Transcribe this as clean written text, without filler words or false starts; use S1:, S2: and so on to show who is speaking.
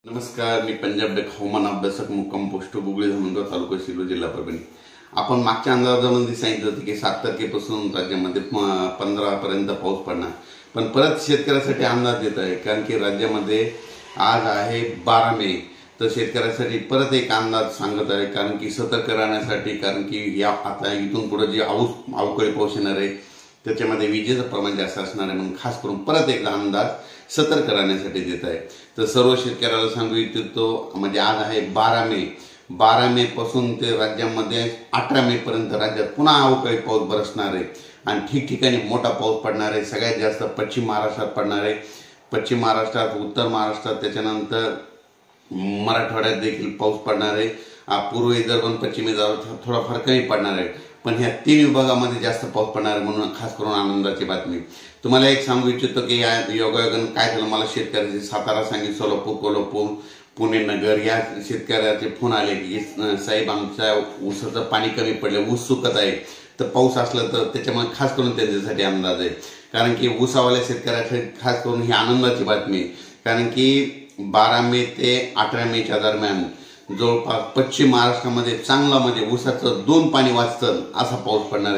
S1: नमस्कार, मी पंजाब डेक हवामान अभ्यासक मुक्काम पोस्ट गुगळी धर्मगड तालुका शिरूर जिल्हा परभणी। आपण मागच्या अंदाजामध्ये सांगितलं होतं की 7 तारखेपासून राज्यामध्ये 15 पर्यंत पाऊस पडणार, पण परत शेतकऱ्यासाठी अंदाज देत आहे कारण की राज्यामध्ये आज आहे 12 मे। तर शेतकऱ्यासाठी परत एक अंदाज सांगत आहे कारण की सतर्क राहण्यासाठी, कारण की या आता इथून पुढे जे अवकाळी पाऊस येणार आहे त्याच्यामध्ये विजेचं प्रमाण जास्त असणार आहे, म्हणून खास करून परत एक अंदाज सतर्क राहण्यासाठी देत आहे। तर सर्व शेतकऱ्याला सांगू इच्छितो, म्हणजे आज आहे 12 मे पासून ते राज्यामध्ये 18 मे पर्यंत राज्यात पुन्हा अवकाळी पाऊस बरसणार आहे आणि ठिकठिकाणी मोठा पाऊस पडणार आहे। सगळ्यात जास्त पश्चिम महाराष्ट्रात पडणार आहे, पश्चिम महाराष्ट्रात, उत्तर महाराष्ट्रात, त्याच्यानंतर मराठवाड्यात देखील पाऊस पडणार आहे। पूर्व विदर्भ आणि पश्चिम विदर्भात थोडाफार कमी पडणार आहे, पण ह्या 3 विभागामध्ये जास्त पाऊस पडणार आहे, म्हणून खास करून आनंदाची बातमी। तुम्हाला एक सांगू इच्छितो की या योगायोगाने काय झालं, मला शेतकऱ्याचे सातारा, सांगली, सोलापूर, कोल्हापूर, पुणे, नगर या शेतकऱ्याचे फोन आले की साहेब आमच्या ऊसाचं पाणी कमी पडलं, ऊस सुकत आहे, तर पाऊस असला तर त्याच्यामुळे खास करून त्यांच्यासाठी अंदाज आहे। कारण की ऊसावाल्या शेतकऱ्यासाठी खास करून ही आनंदाची बातमी आहे, कारण की 12 मे ते 18 मेच्या दरम्यान जवळपास पश्चिम महाराष्ट्रामध्ये चांगला, म्हणजे ऊसाचं 2 पाणी वाचतं असा पाऊस पडणार आहे।